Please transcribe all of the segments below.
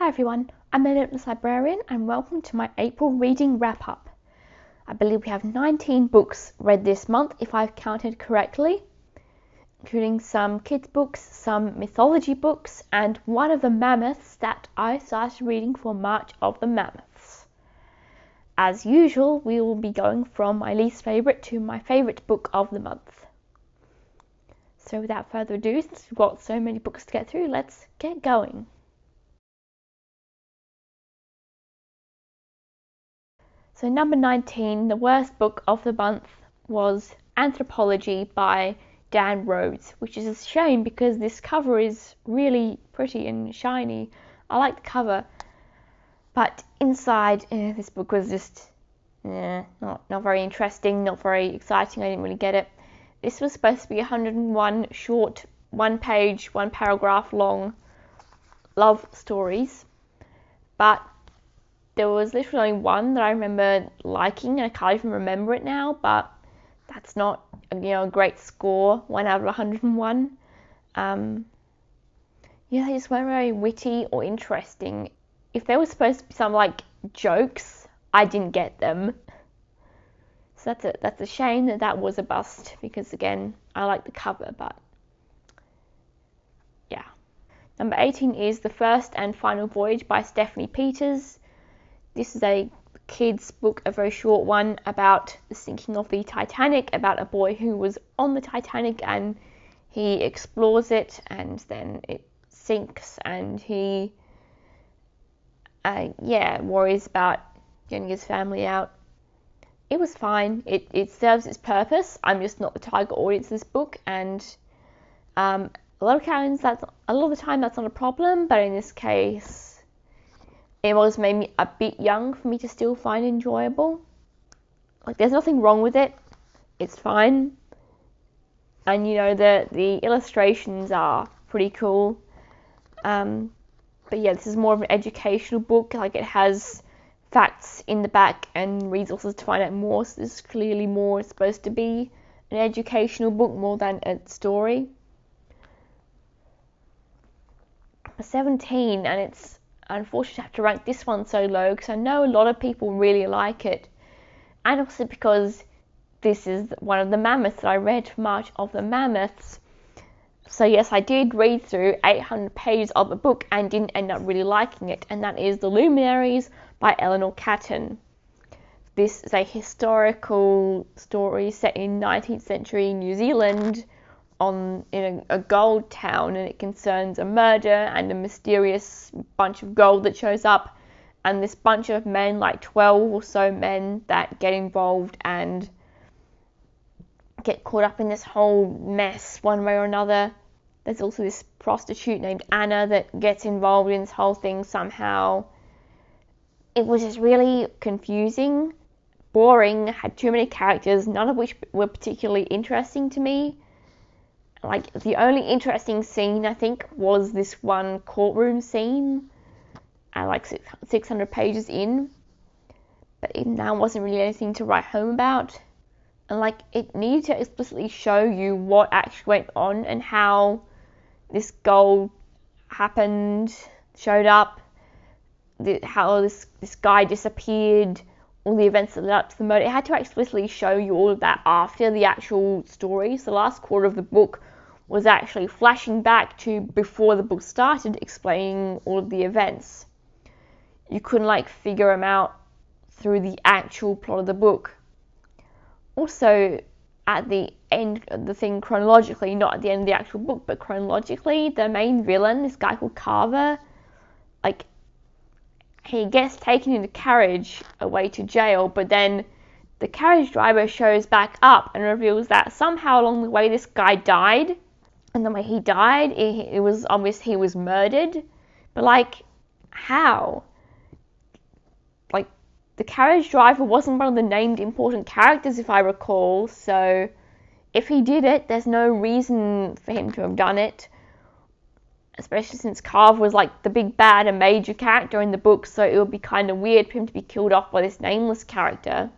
Hi everyone, I'm the Limitless Librarian and welcome to my April reading wrap-up. I believe we have 19 books read this month if I've counted correctly, including some kids books, some mythology books, and one of the mammoths that I started reading for March of the Mammoths. As usual, we will be going from my least favourite to my favourite book of the month. So without further ado, since we've got so many books to get through, let's get going. So number 19, the worst book of the month, was Anthropology by Dan Rhodes, which is a shame because this cover is really pretty and shiny. I like the cover, but inside this book was just not very interesting, not very exciting. I didn't really get it. This was supposed to be 101 short, one page, one paragraph long love stories, but there was literally only one that I remember liking, and I can't even remember it now, but that's not a great score, 1 out of 101. They just weren't very witty or interesting. If there was supposed to be some jokes, I didn't get them. So that's a shame that was a bust, because again, I like the cover, but yeah. Number 18 is The First and Final Voyage by Stephanie Peters. This is a kid's book, a very short one, about the sinking of the Titanic, about a boy who was on the Titanic and he explores it and then it sinks and he worries about getting his family out. It was fine. It serves its purpose. I'm just not the target audience of this book, and a lot of the time that's not a problem, but in this case it was maybe a bit young for me to still find enjoyable. There's nothing wrong with it. It's fine. And the illustrations are pretty cool. But yeah, this is more of an educational book. It has facts in the back and resources to find out more. So this is clearly more supposed to be an educational book more than a story. 17, and it's unfortunate to have to rank this one so low because I know a lot of people really like it, and also because this is one of the mammoths that I read for March of the Mammoths. So yes, I did read through 800 pages of the book and didn't end up really liking it, and that is The Luminaries by Eleanor Catton. This is a historical story set in 19th century New Zealand in a gold town, and it concerns a murder and a mysterious bunch of gold that shows up, and this bunch of men, 12 or so men, that get involved and get caught up in this whole mess one way or another. There's also this prostitute named Anna that gets involved in this whole thing somehow. It was just really confusing, boring, had too many characters, none of which were particularly interesting to me. The only interesting scene, I think, was this one courtroom scene at 600 pages in. But even that wasn't really anything to write home about. And it needed to explicitly show you what actually went on and how this gold happened, showed up, how this guy disappeared, all the events that led up to the murder. It had to explicitly show you all of that after the actual story. So the last quarter of the book was actually flashing back to before the book started, explaining all of the events. You couldn't figure them out through the actual plot of the book. Also, at the end of the thing, chronologically, not at the end of the actual book, but chronologically, the main villain, this guy called Carver, he gets taken in a carriage away to jail, but then the carriage driver shows back up and reveals that somehow along the way this guy died, and the way he died, it was obvious he was murdered. But how? The carriage driver wasn't one of the named important characters, if I recall, so if he did it, there's no reason for him to have done it, especially since Carver was the big bad and major character in the book, so it would be kind of weird for him to be killed off by this nameless character.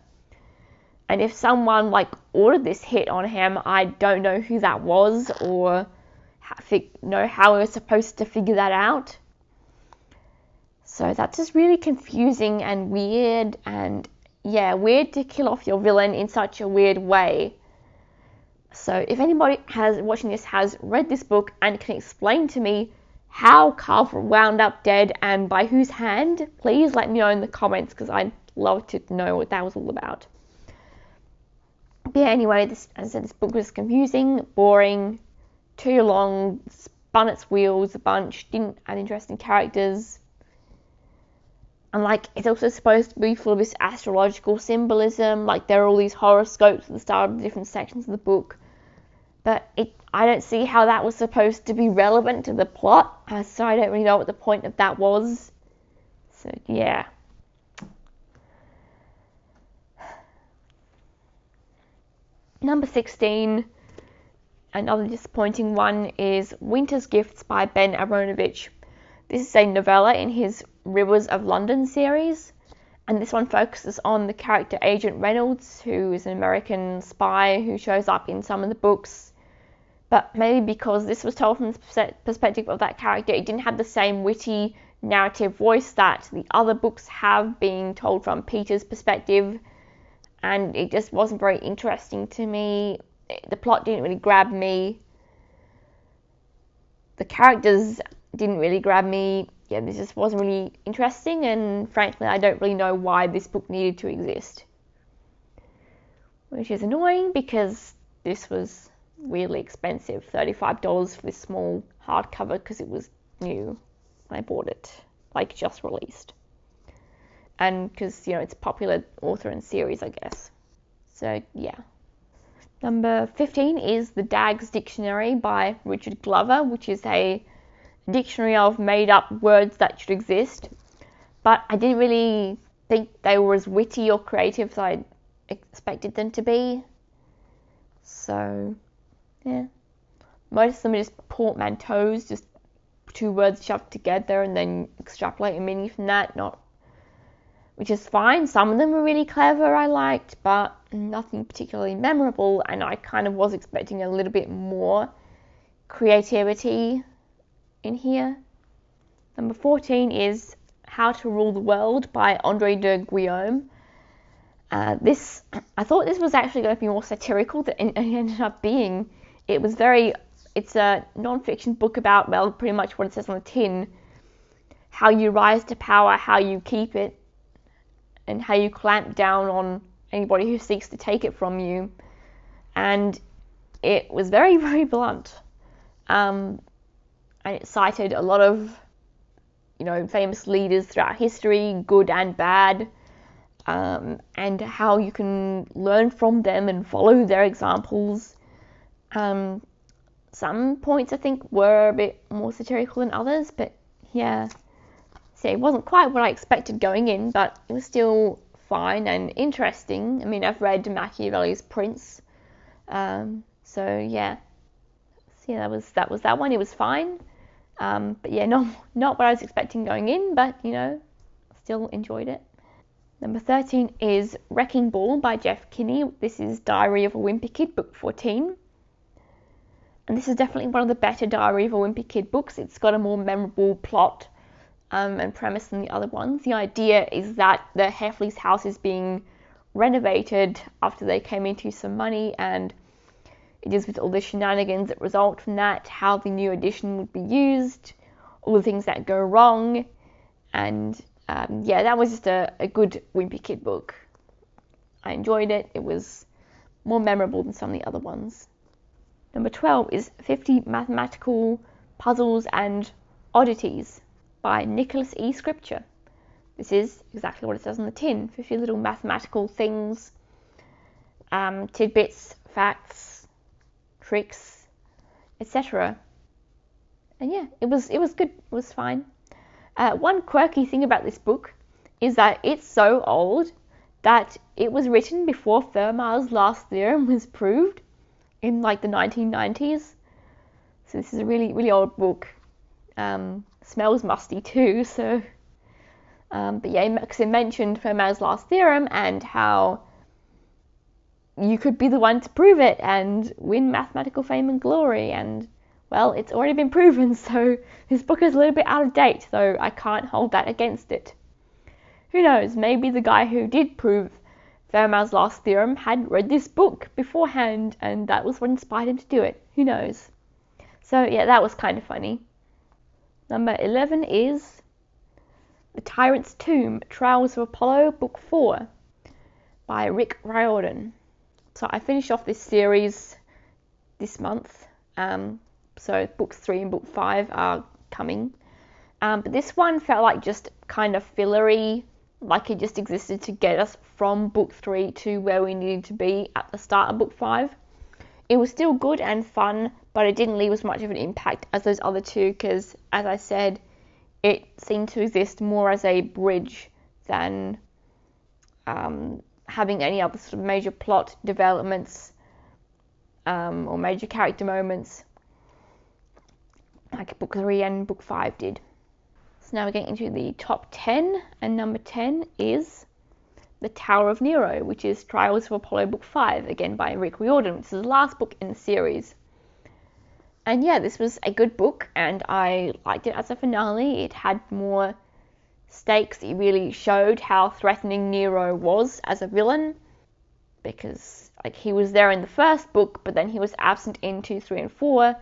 And if someone ordered this hit on him, I don't know who that was or how we were supposed to figure that out. So that's just really confusing and weird, and yeah, weird to kill off your villain in such a weird way. So if anybody watching this has read this book and can explain to me how Carl wound up dead and by whose hand, please let me know in the comments, because I'd love to know what that was all about. But yeah, anyway, as I said, this book was confusing, boring, too long, spun its wheels a bunch, didn't add interesting characters. And like, it's also supposed to be full of this astrological symbolism, like there are all these horoscopes at the start of the different sections of the book. But I don't see how that was supposed to be relevant to the plot, so I don't really know what the point of that was. So yeah. Number 16, another disappointing one, is Winter's Gifts by Ben Aronovich. This is a novella in his Rivers of London series, and this one focuses on the character Agent Reynolds, who is an American spy who shows up in some of the books. But maybe because this was told from the perspective of that character, it didn't have the same witty narrative voice that the other books have, being told from Peter's perspective, and it just wasn't very interesting to me. The plot didn't really grab me. The characters didn't really grab me. Yeah, this just wasn't really interesting, and frankly, I don't really know why this book needed to exist. Which is annoying, because this was weirdly expensive, $35 for this small hardcover, because it was new when I bought it, like just released. And because, it's a popular author and series, I guess. So, yeah. Number 15 is The Dag's Dictionary by Richard Glover, which is a dictionary of made-up words that should exist. But I didn't really think they were as witty or creative as I expected them to be. So, yeah. Most of them are just portmanteaus, just two words shoved together and then extrapolate a meaning from that, which is fine. Some of them were really clever, I liked, but nothing particularly memorable, and I kind of was expecting a little bit more creativity in here. Number 14 is How to Rule the World by Andre de Guillaume. I thought this was actually going to be more satirical than it ended up being. It's a non-fiction book about, well, pretty much what it says on the tin. How you rise to power, how you keep it, and how you clamp down on anybody who seeks to take it from you. And it was very, very blunt. And it cited a lot of, famous leaders throughout history, good and bad, and how you can learn from them and follow their examples. Some points I think were a bit more satirical than others, but yeah. So it wasn't quite what I expected going in, but it was still fine and interesting. I mean, I've read Machiavelli's Prince, so yeah. So yeah, that was that one. It was fine, but yeah, not what I was expecting going in, but still enjoyed it. Number 13 is Wrecking Ball by Jeff Kinney. This is Diary of a Wimpy Kid, book 14. And this is definitely one of the better Diary of a Wimpy Kid books. It's got a more memorable plot and premise than the other ones. The idea is that the Heffley's house is being renovated after they came into some money, and it is with all the shenanigans that result from that, how the new addition would be used, all the things that go wrong, and that was just a good Wimpy Kid book. I enjoyed it. It was more memorable than some of the other ones. Number 12 is 50 Mathematical Puzzles and Oddities by Nicholas E. Scripture. This is exactly what it says on the tin. 50 little mathematical things, tidbits, facts, tricks, etc. And yeah, it was good. It was fine. One quirky thing about this book is that it's so old that it was written before Fermat's last theorem was proved in like the 1990s. So this is a really, really old book. Smells musty too, so but yeah, because it mentioned Fermat's last theorem and how you could be the one to prove it and win mathematical fame and glory and Well, it's already been proven, so this book is a little bit out of date, though I can't hold that against it. Who knows, maybe the guy who did prove Fermat's last theorem had read this book beforehand, and that was what inspired him to do it. Who knows? So yeah, that was kind of funny. Number 11 is The Tyrant's Tomb, Trials of Apollo, Book 4 by Rick Riordan. So I finished off this series this month. So books 3 and book 5 are coming. But this one felt like just kind of fillery, like it just existed to get us from book 3 to where we needed to be at the start of book 5. It was still good and fun, but it didn't leave as much of an impact as those other two because, as I said, it seemed to exist more as a bridge than having any other sort of major plot developments or major character moments like book 3 and book 5 did. So now we're getting into the top 10, and number 10 is The Tower of Nero, which is Trials of Apollo book 5, again by Rick Riordan, which is the last book in the series. And yeah, this was a good book, and I liked it as a finale. It had more stakes. It really showed how threatening Nero was as a villain, because like he was there in the first book, but then he was absent in 2, 3, and 4,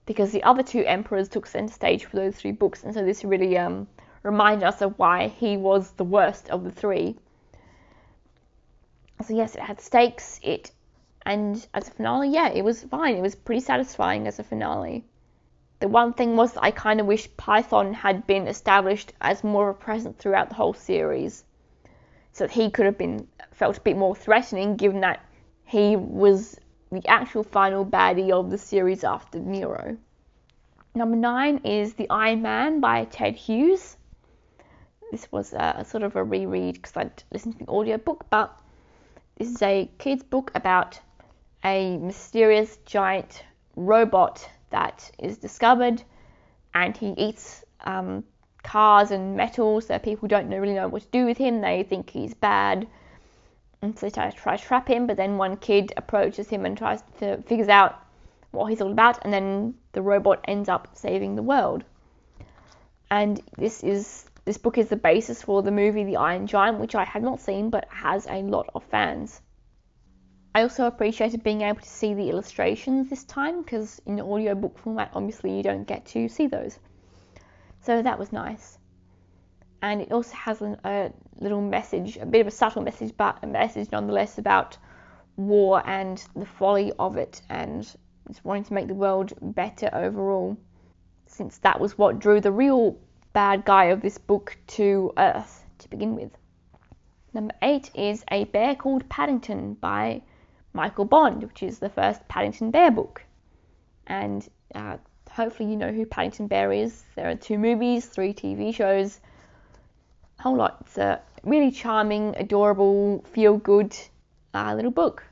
because the other two emperors took center stage for those 3 books, and so this really reminded us of why he was the worst of the 3. So yes, it had stakes, and as a finale, yeah, it was fine. It was pretty satisfying as a finale. The one thing was I kind of wish Python had been established as more of a presence throughout the whole series, so that he could have been felt a bit more threatening, given that he was the actual final baddie of the series after Nero. Number 9 is The Iron Man by Ted Hughes. This was a sort of a reread because I'd listened to the audiobook, but this is a kid's book about a mysterious giant robot that is discovered, and he eats cars and metal, so people don't really know what to do with him. They think he's bad, and so they try to trap him, but then one kid approaches him and figures out what he's all about, and then the robot ends up saving the world. And this book is the basis for the movie The Iron Giant, which I have not seen but has a lot of fans. I also appreciated being able to see the illustrations this time, because in the audiobook format obviously you don't get to see those. So that was nice. And it also has a little message, a bit of a subtle message, but a message nonetheless about war and the folly of it, and just wanting to make the world better overall, since that was what drew the real bad guy of this book to Earth to begin with. Number 8 is A Bear Called Paddington by Michael Bond, which is the first Paddington Bear book. And hopefully you know who Paddington Bear is. There are 2 movies, 3 TV shows, a whole lot. It's a really charming, adorable, feel-good little book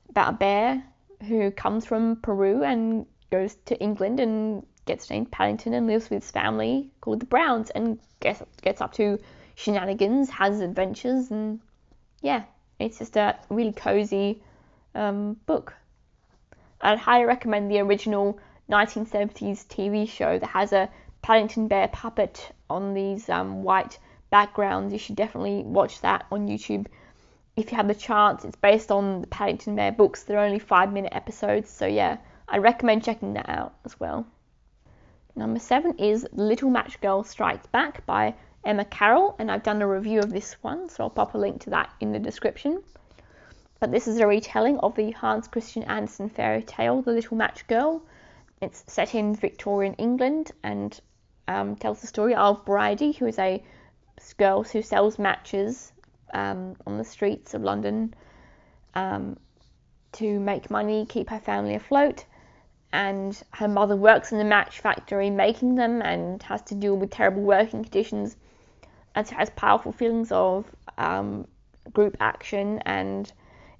about a bear who comes from Peru and goes to England and gets named Paddington and lives with his family called the Browns and gets up to shenanigans, has adventures, and yeah, it's just a really cozy book. I'd highly recommend the original 1970s TV show that has a Paddington Bear puppet on these white backgrounds. You should definitely watch that on YouTube if you have the chance. It's based on the Paddington Bear books. They're only 5-minute episodes, so yeah, I'd recommend checking that out as well. Number 7 is Little Match Girl Strikes Back by Emma Carroll, and I've done a review of this one, so I'll pop a link to that in the description. But this is a retelling of the Hans Christian Andersen fairy tale, The Little Match Girl. It's set in Victorian England and tells the story of Bridie, who is a girl who sells matches on the streets of London to make money, keep her family afloat. And her mother works in the match factory making them and has to deal with terrible working conditions, and so has powerful feelings of group action, and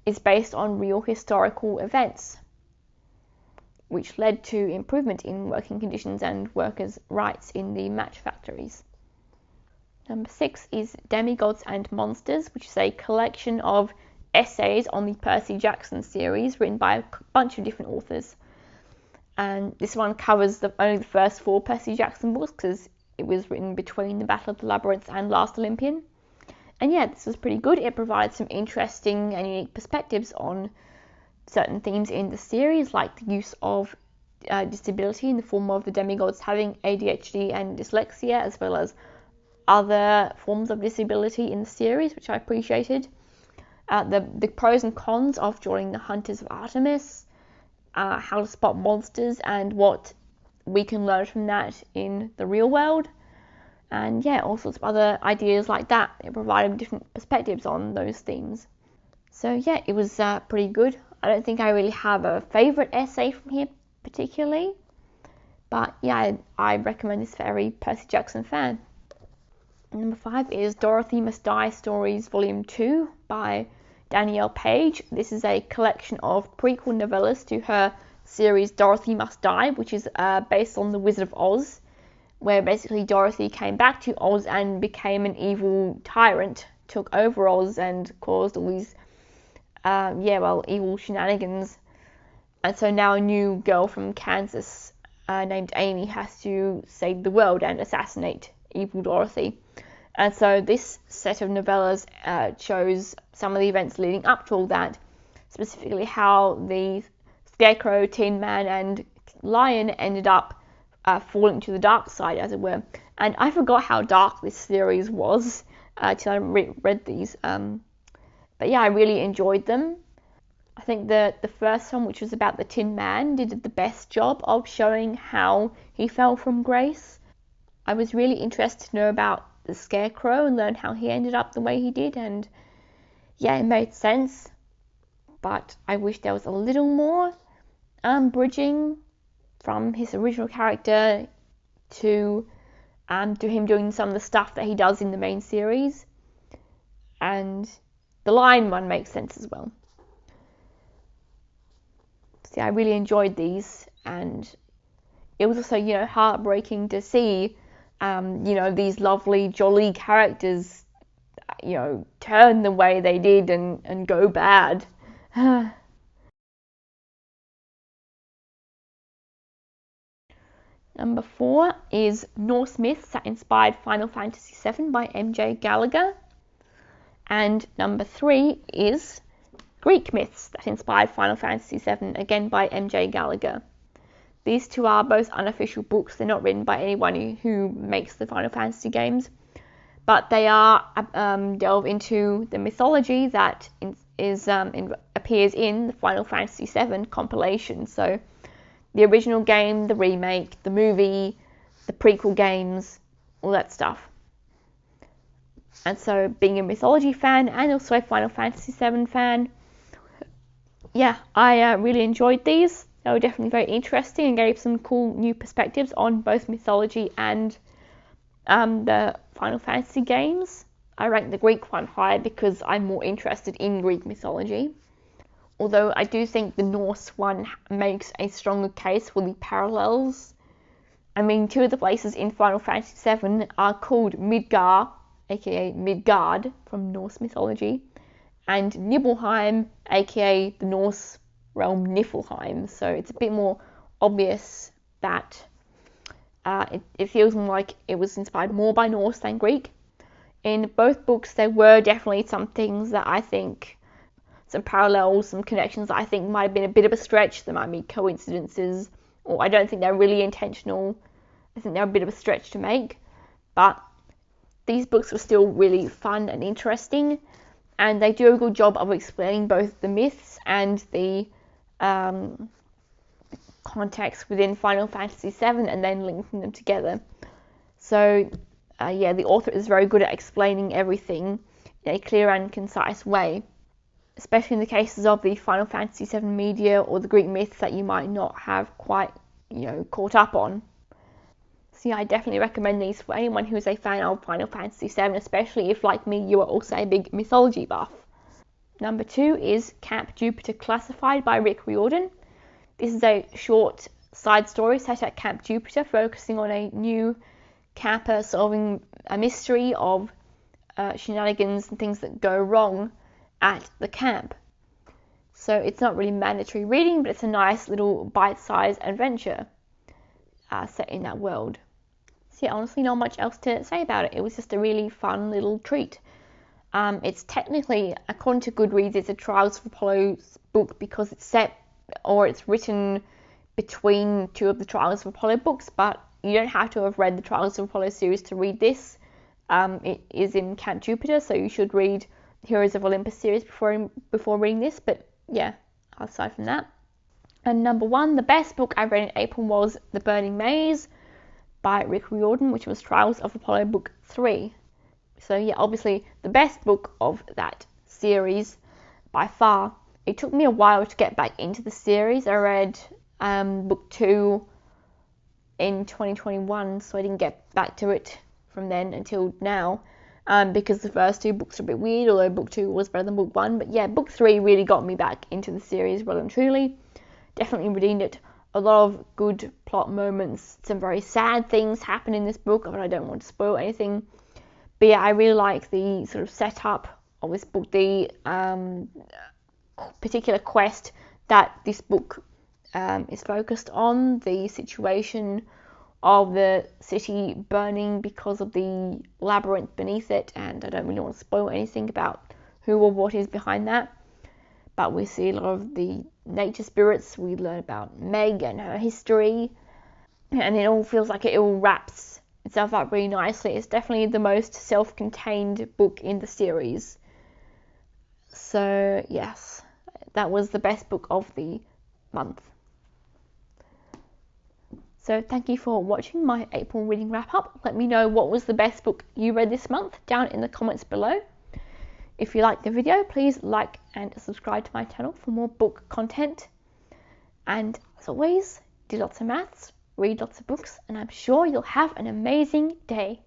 is based on real historical events which led to improvement in working conditions and workers' rights in the match factories. Number 6 is Demigods and Monsters, which is a collection of essays on the Percy Jackson series written by a bunch of different authors. And this one covers only the first 4 Percy Jackson books because it was written between the Battle of the Labyrinth and Last Olympian. And yeah, this was pretty good. It provides some interesting and unique perspectives on certain themes in the series, like the use of disability in the form of the demigods having ADHD and dyslexia, as well as other forms of disability in the series, which I appreciated. The pros and cons of joining the Hunters of Artemis, how to spot monsters, and what we can learn from that in the real world. And yeah, all sorts of other ideas like that. It provided different perspectives on those themes. So yeah, it was pretty good. I don't think I really have a favourite essay from here particularly, but yeah, I recommend this for every Percy Jackson fan. Number 5 is Dorothy Must Die Stories Volume 2 by Danielle Page. This is a collection of prequel novellas to her series Dorothy Must Die, which is based on The Wizard of Oz, where basically Dorothy came back to Oz and became an evil tyrant, took over Oz and caused all these evil shenanigans. And so now a new girl from Kansas named Amy has to save the world and assassinate evil Dorothy. And so this set of novellas shows some of the events leading up to all that, specifically how the Scarecrow, Tin Man, and Lion ended up falling to the dark side, as it were. And I forgot how dark this series was till I read these. But yeah, I really enjoyed them. I think the first one, which was about the Tin Man, did the best job of showing how he fell from grace. I was really interested to know about the Scarecrow and learn how he ended up the way he did, and yeah, it made sense. But I wish there was a little more bridging from his original character to him doing some of the stuff that he does in the main series. And the Lion one makes sense as well. So yeah, I really enjoyed these, and it was also, heartbreaking to see, these lovely, jolly characters, turn the way they did and go bad. Number 4 is Norse myths that inspired Final Fantasy VII by MJ Gallagher. And number 3 is Greek myths that inspired Final Fantasy VII, again by MJ Gallagher. These two are both unofficial books. They're not written by anyone who makes the Final Fantasy games, but they are delve into the mythology that appears in the Final Fantasy VII compilation. So the original game, the remake, the movie, the prequel games, all that stuff. And so being a mythology fan and also a Final Fantasy VII fan, yeah, I really enjoyed these. They were definitely very interesting and gave some cool new perspectives on both mythology and the Final Fantasy games. I rank the Greek one higher because I'm more interested in Greek mythology. Although I do think the Norse one makes a stronger case for the parallels. I mean, 2 of the places in Final Fantasy VII are called Midgar, aka Midgard from Norse mythology, and Nibelheim, aka the Norse realm Niflheim. So it's a bit more obvious that it feels more like it was inspired more by Norse than Greek. In both books, there were definitely some things that I think, some parallels, some connections that I think might have been a bit of a stretch. There might be coincidences, or I don't think they're really intentional. I think they're a bit of a stretch to make. But these books were still really fun and interesting, and they do a good job of explaining both the myths and the context within Final Fantasy VII and then linking them together. So the author is very good at explaining everything in a clear and concise way, especially in the cases of the Final Fantasy VII media or the Greek myths that you might not have quite caught up on. So yeah, I definitely recommend these for anyone who is a fan of Final Fantasy VII, especially if, like me, you are also a big mythology buff. Number 2 is Camp Jupiter Classified by Rick Riordan. This is a short side story set at Camp Jupiter, focusing on a new camper solving a mystery of shenanigans and things that go wrong at the camp. So it's not really mandatory reading, but it's a nice little bite-sized adventure set in that world. So yeah, honestly, not much else to say about it. It was just a really fun little treat. It's technically, according to Goodreads, it's a Trials of Apollo book because it's set, or it's written between two of the Trials of Apollo books, but you don't have to have read the Trials of Apollo series to read this. It is in Camp Jupiter, so you should read Heroes of Olympus series before reading this, but yeah, aside from that. And number one, the best book I read in April was The Burning Maze by Rick Riordan, which was Trials of Apollo book 3. So yeah, obviously the best book of that series by far. It took me a while to get back into the series. I read book 2 in 2021, so I didn't get back to it from then until now, because the first 2 books are a bit weird, although book 2 was better than book 1. But yeah, book 3 really got me back into the series well and truly. Definitely redeemed it. A lot of good plot moments. Some very sad things happen in this book, but I don't want to spoil anything. But yeah, I really like the sort of setup of this book, the particular quest that this book is focused on, the situation of the city burning because of the labyrinth beneath it, and I don't really want to spoil anything about who or what is behind that. But we see a lot of the nature spirits, we learn about Meg and her history, and it all feels like it all wraps itself up really nicely. It's definitely the most self-contained book in the series. So yes, that was the best book of the month. So thank you for watching my April reading wrap up. Let me know what was the best book you read this month down in the comments below. If you liked the video, please like and subscribe to my channel for more book content. And as always, do lots of maths, read lots of books, and I'm sure you'll have an amazing day.